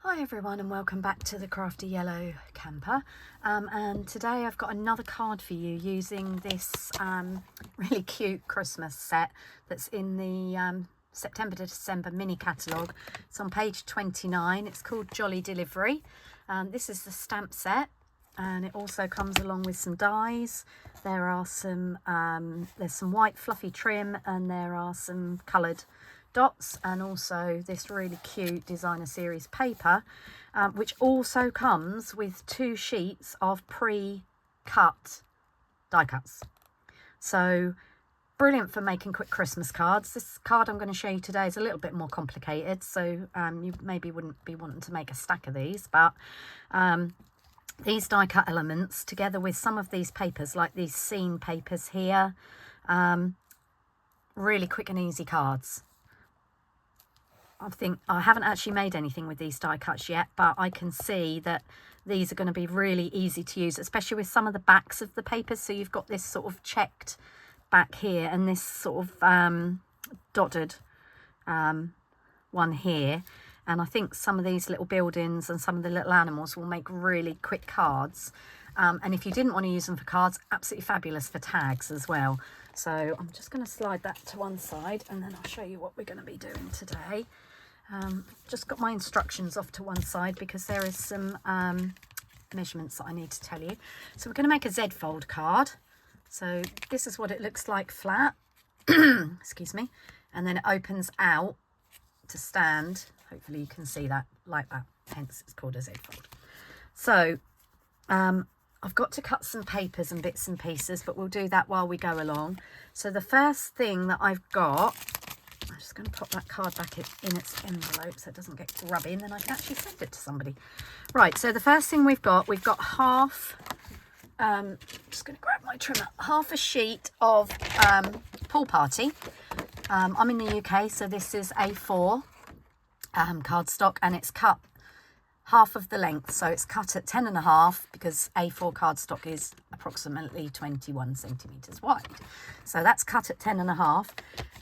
Hi everyone and welcome back to the Crafty Yellow Camper, and today I've got another card for you using this really cute Christmas set that's in the September to December mini catalogue. It's on page 29. It's called Jolly Delivery. This is the stamp set, and it also comes along with some dies. There are some there's some white fluffy trim, and there are some coloured dots, and also this really cute designer series paper, which also comes with 2 sheets of pre-cut die cuts. So brilliant for making quick Christmas cards. This card I'm going to show you today is a little bit more complicated, so you maybe wouldn't be wanting to make a stack of these, but these die cut elements together with some of these papers, like these scene papers here, really quick and easy cards. I haven't actually made anything with these die cuts yet, but I can see that these are going to be really easy to use, especially with some of the backs of the papers. So you've got this sort of checked back here and this sort of dotted one here. And I think some of these little buildings and some of the little animals will make really quick cards. And if you didn't want to use them for cards, absolutely fabulous for tags as well. So I'm just going to slide that to one side, and then I'll show you what we're going to be doing today. Just got my instructions off to one side because there is some measurements that I need to tell you. So we're going to make a Z fold card. So this is what it looks like flat, excuse me, and then it opens out to stand. Hopefully you can see that like that, hence it's called a Z fold. So I've got to cut some papers and bits and pieces, but we'll do that while we go along. So the first thing that I've got, I'm just going to pop that card back in its envelope so it doesn't get grubby, and then I can actually send it to somebody. Right, so the first thing we've got half, just going to grab my trimmer, half a sheet of Pool Party. I'm in the UK, so this is A4 cardstock, and it's cut half of the length, so it's cut at 10.5 because A4 cardstock is approximately 21 centimeters wide. So that's cut at 10.5,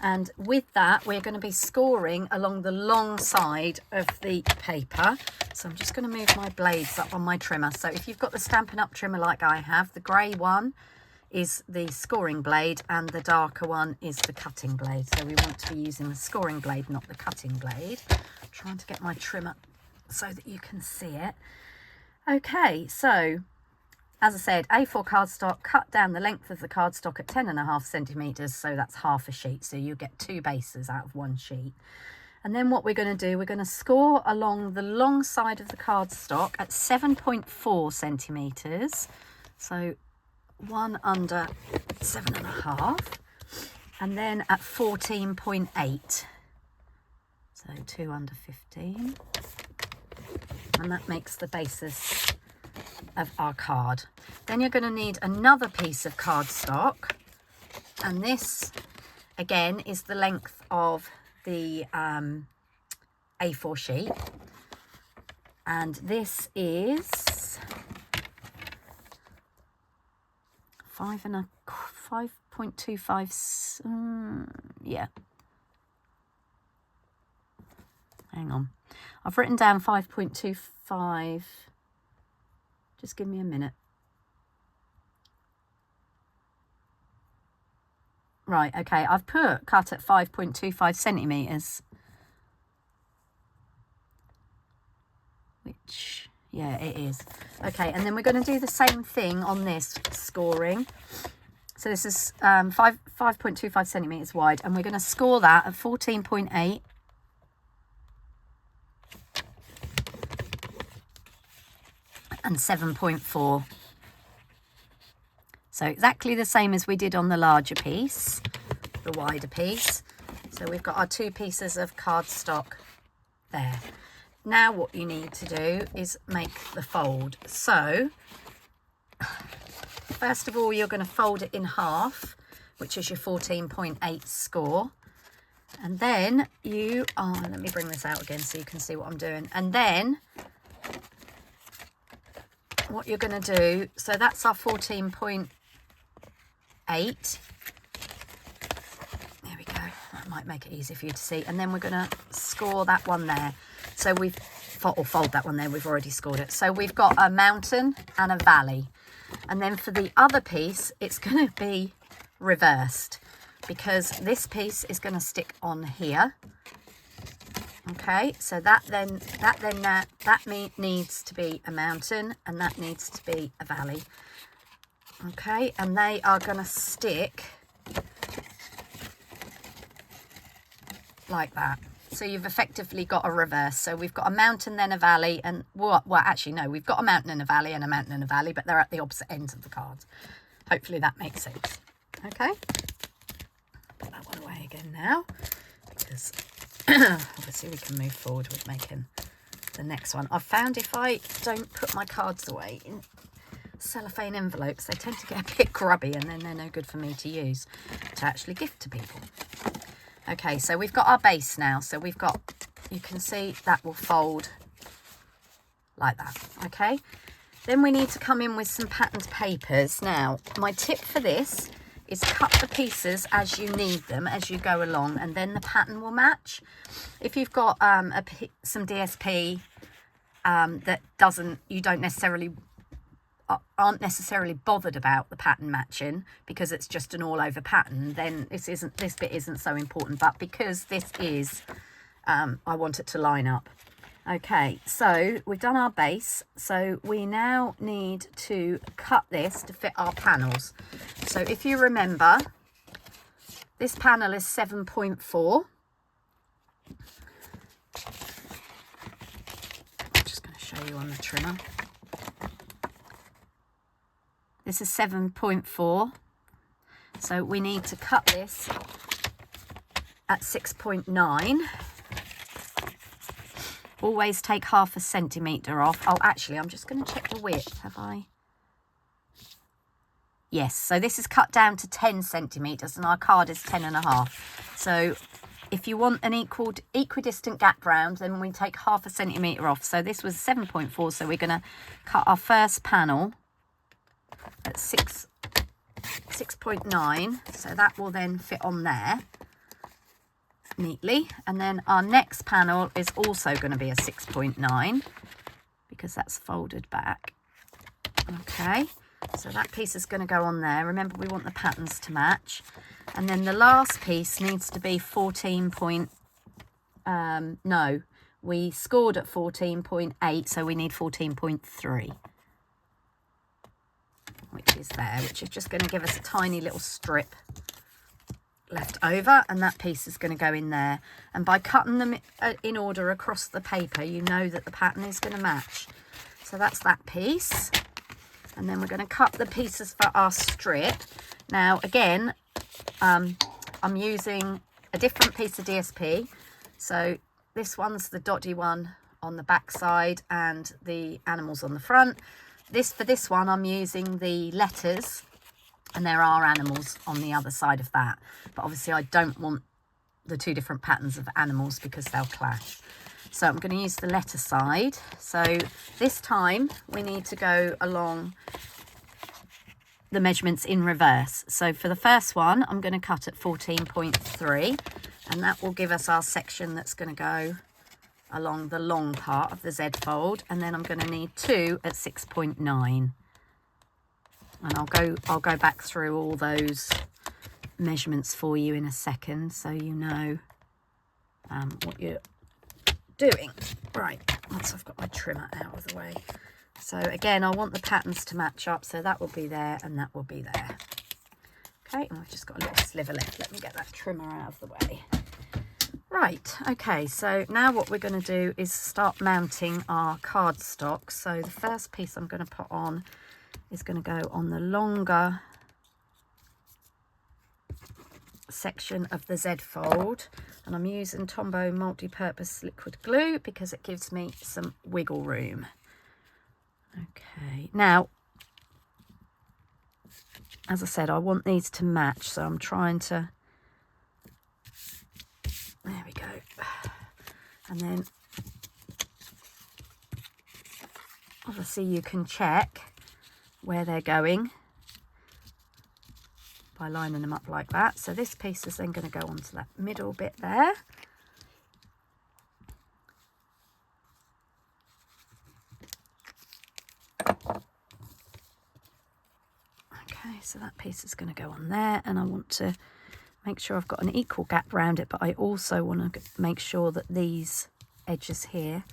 and with that we're going to be scoring along the long side of the paper. So I'm just going to move my blades up on my trimmer. So if you've got the Stampin' Up trimmer like I have, the grey one is the scoring blade and the darker one is the cutting blade. So we want to be using the scoring blade, not the cutting blade. I'm trying to get my trimmer so that you can see it. Okay, so as I said, A4 cardstock, cut down the length of the cardstock at 10.5 centimeters, so that's half a sheet, so you get 2 bases out of 1 sheet. And then what we're going to do, we're going to score along the long side of the cardstock at 7.4 centimeters, so 1 under 7.5, and then at 14.8, so 2 under 15. And that makes the basis of our card. Then you're going to need another piece of cardstock, and this again is the length of the A4 sheet, and this is 5.25. Yeah, hang on, I've written down 5.25. Just give me a minute. Right, okay, I've cut at 5.25 centimeters. Which, yeah, it is. Okay, and then we're going to do the same thing on this scoring. So this is 5.25 centimeters wide, and we're going to score that at 14.8. and 7.4. So exactly the same as we did on the larger piece, the wider piece. So we've got our 2 pieces of cardstock there. Now what you need to do is make the fold. So first of all, you're going to fold it in half, which is your 14.8 score. And then let me bring this out again so you can see what I'm doing. And then what you're going to do, so that's our 14.8. There we go. That might make it easier for you to see. And then we're going to score that one there. So we've fold that one there, we've already scored it. So we've got a mountain and a valley. And then for the other piece, it's going to be reversed, because this piece is going to stick on here. Okay, so that needs to be a mountain, and that needs to be a valley. Okay, and they are going to stick like that. So you've effectively got a reverse. So we've got a mountain, then a valley, and well, actually no, we've got a mountain and a valley and a mountain and a valley, but they're at the opposite ends of the cards. Hopefully that makes sense. Okay, put that one away again now, because obviously we can move forward with making the next one. I've found if I don't put my cards away in cellophane envelopes, they tend to get a bit grubby, and then they're no good for me to use to actually gift to people. Okay, so we've got our base now. So we've got, you can see that will fold like that. Okay, then we need to come in with some patterned papers. Now, my tip for this is cut the pieces as you need them, as you go along, and then the pattern will match. If you've got some DSP that you aren't necessarily bothered about the pattern matching because it's just an all over pattern, then this bit isn't so important. But because this is, I want it to line up. Okay, so we've done our base, so we now need to cut this to fit our panels. So if you remember, this panel is 7.4. I'm just going to show you on the trimmer. This is 7.4, so we need to cut this at 6.9. Always take ½ centimetre off. Oh, actually, I'm just going to check the width. Have I? Yes, so this is cut down to 10 centimetres, and our card is 10.5. So if you want an equidistant gap round, then we take ½ centimetre off. So this was 7.4, so we're going to cut our first panel at 6.9, so that will then fit on there neatly. And then our next panel is also going to be a 6.9 because that's folded back. Okay, so that piece is going to go on there. Remember, we want the patterns to match. And then the last piece needs to be 14 point, no, we scored at 14.8, so we need 14.3. which is there, which is just going to give us a tiny little strip left over, and that piece is going to go in there. And by cutting them in order across the paper, you know that the pattern is going to match. So that's that piece, and then we're going to cut the pieces for our strip. Now again, I'm using a different piece of DSP. So this one's the dotty one on the back side and the animals on the front. For this one, I'm using the letters, and there are animals on the other side of that. But obviously I don't want the two different patterns of animals because they'll clash. So I'm going to use the letter side. So this time we need to go along the measurements in reverse. So for the first one, I'm going to cut at 14.3, and that will give us our section that's going to go along the long part of the Z fold. And then I'm going to need 2 at 6.9. And I'll go back through all those measurements for you in a second, so you know what you're doing. Right, once I've got my trimmer out of the way. So again, I want the patterns to match up, so that will be there and that will be there. Okay, and I've just got a little sliver left. Let me get that trimmer out of the way. Right, okay, so now what we're going to do is start mounting our cardstock. So the first piece I'm going to put on is going to go on the longer section of the Z fold, and I'm using Tombow multi-purpose liquid glue because it gives me some wiggle room. Okay, now as I said, I want these to match, so I'm trying to, there we go, and then obviously you can check where they're going by lining them up like that. So this piece is then going to go onto that middle bit there. so that piece is going to go on there, and I want to make sure I've got an equal gap around it, but I also want to make sure that these edges here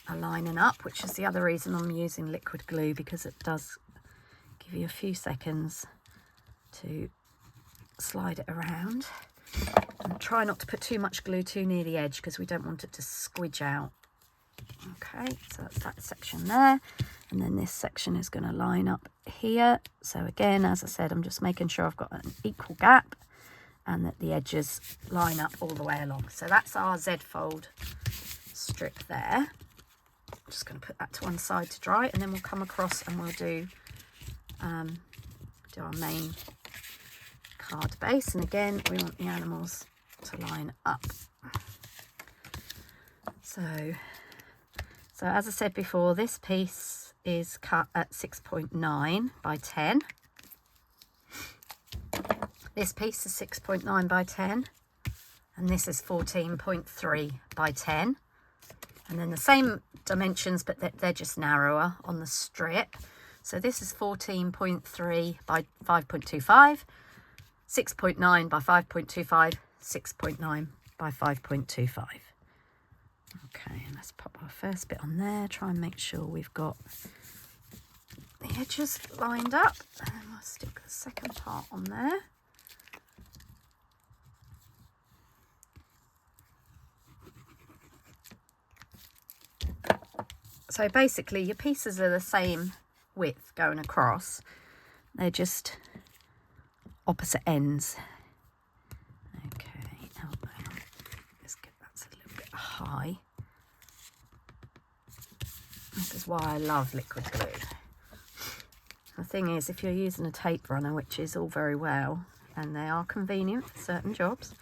are lining up, which is the other reason I'm using liquid glue, because it does give you a few seconds to slide it around. And try not to put too much glue too near the edge, because we don't want it to squidge out. Okay, so that's that section there, and then this section is going to line up here. So again, as I said, I'm just making sure I've got an equal gap and that the edges line up all the way along. So that's our Z-fold strip there. I'm just going to put that to one side to dry, and then we'll come across and we'll do our main card base. And again, we want the animals to line up. So as I said before, this piece is cut at 6.9 by 10. This piece is 6.9 by 10, and this is 14.3 by 10. And then the same dimensions, but they're just narrower on the strip. So this is 14.3 by 5.25, 6.9 by 5.25, 6.9 by 5.25. Okay, and let's pop our first bit on there, try and make sure we've got the edges lined up, and then we'll stick the second part on there. So basically your pieces are the same width going across, they're just opposite ends. Okay, now let's get that a little bit high. This is why I love liquid glue. The thing is, if you're using a tape runner, which is all very well, and they are convenient for certain jobs,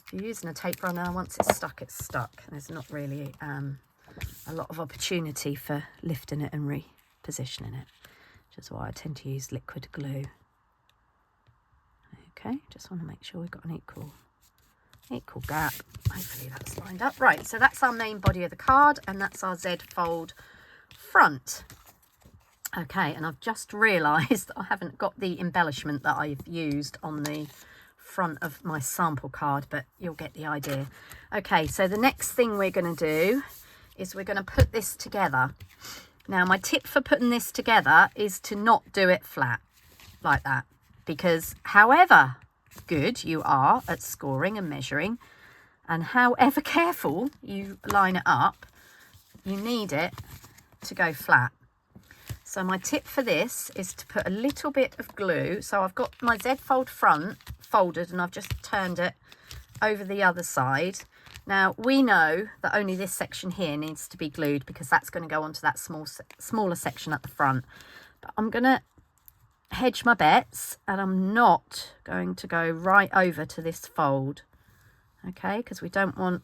if you're using a tape runner, once it's stuck, it's stuck. There's not really a lot of opportunity for lifting it and repositioning it, which is why I tend to use liquid glue. Okay, just want to make sure we've got an equal gap. Hopefully that's lined up. Right, so that's our main body of the card, and that's our Z-fold front. Okay, and I've just realised I haven't got the embellishment that I've used on the front of my sample card, but you'll get the idea. Okay, so the next thing we're going to do is we're going to put this together. Now, my tip for putting this together is to not do it flat like that, because however good you are at scoring and measuring, and however careful you line it up, you need it to go flat. So my tip for this is to put a little bit of glue. So I've got my Z-fold front folded, and I've just turned it over the other side. Now, we know that only this section here needs to be glued, because that's going to go onto that smaller section at the front. But I'm going to hedge my bets, and I'm not going to go right over to this fold, okay, because we don't want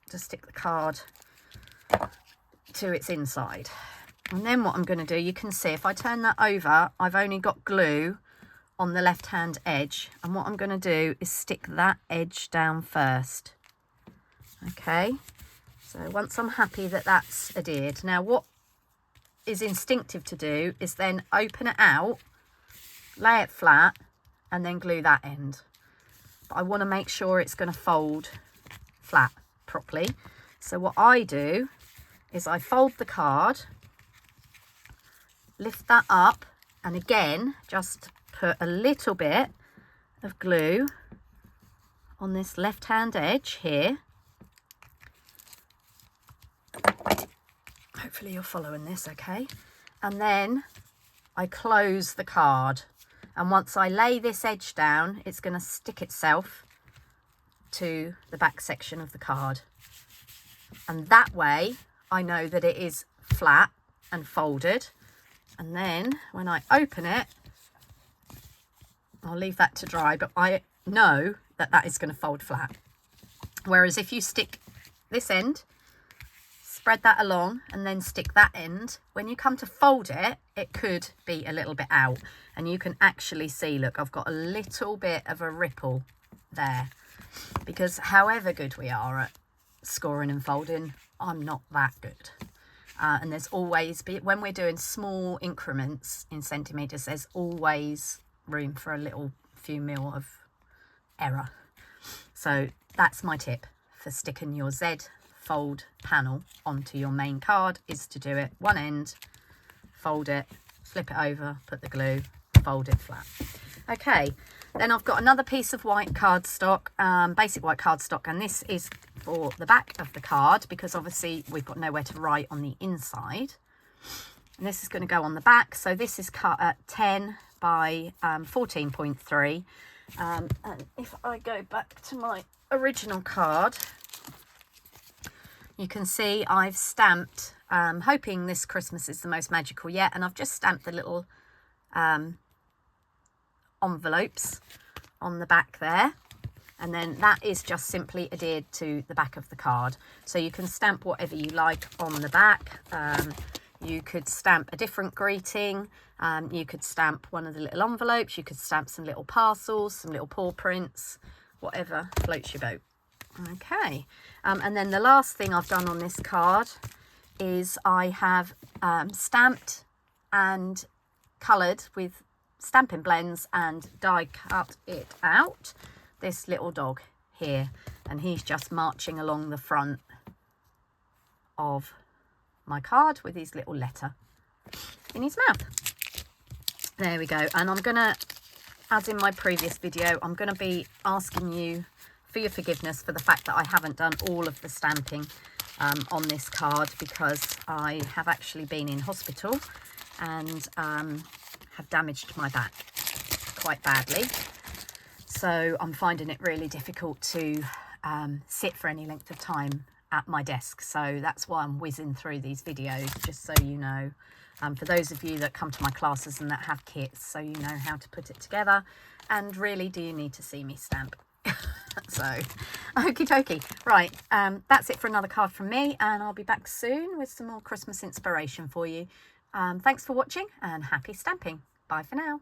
to stick the card to its inside. And then what I'm going to do, you can see if I turn that over, I've only got glue on the left hand edge, and what I'm going to do is stick that edge down first. Okay, so once I'm happy that that's adhered, now what is instinctive to do is then open it out, lay it flat, and then glue that end. But I want to make sure it's going to fold flat properly. So what I do is I fold the card, lift that up, and again just put a little bit of glue on this left hand edge here. Hopefully you're following this okay. And then I close the card, and once I lay this edge down, it's going to stick itself to the back section of the card, and that way I know that it is flat and folded. And then when I open it, I'll leave that to dry, but I know that that is going to fold flat. Whereas if you stick this end, spread that along, and then stick that end, when you come to fold it, it could be a little bit out. And you can actually see, look, I've got a little bit of a ripple there, because however good we are at scoring and folding, I'm not that good. And there's always, when we're doing small increments in centimetres, there's always room for a little few mil of error. So that's my tip for sticking your Z fold panel onto your main card, is to do it one end, fold it, flip it over, put the glue, fold it flat. Okay, then I've got another piece of white cardstock, basic white cardstock, and this is for the back of the card because obviously we've got nowhere to write on the inside. And this is going to go on the back. So this is cut at 10 by 14.3. And if I go back to my original card, you can see I've stamped, hoping this Christmas is the most magical yet, and I've just stamped the little envelopes on the back there, and then that is just simply adhered to the back of the card. So you can stamp whatever you like on the back. You could stamp a different greeting, you could stamp one of the little envelopes, you could stamp some little parcels, some little paw prints, whatever floats your boat. Okay, and then the last thing I've done on this card is I have stamped and coloured with Stampin' blends and die cut it out, this little dog here, and he's just marching along the front of my card with his little letter in his mouth. There we go. And I'm gonna, as in my previous video, I'm gonna be asking you for your forgiveness for the fact that I haven't done all of the stamping on this card, because I have actually been in hospital and have damaged my back quite badly. So I'm finding it really difficult to sit for any length of time at my desk. So that's why I'm whizzing through these videos, just so you know. For those of you that come to my classes and that have kits, so you know how to put it together. And really, do you need to see me stamp? So, okie dokie. Right, that's it for another card from me, and I'll be back soon with some more Christmas inspiration for you. Thanks for watching, and happy stamping. Bye for now.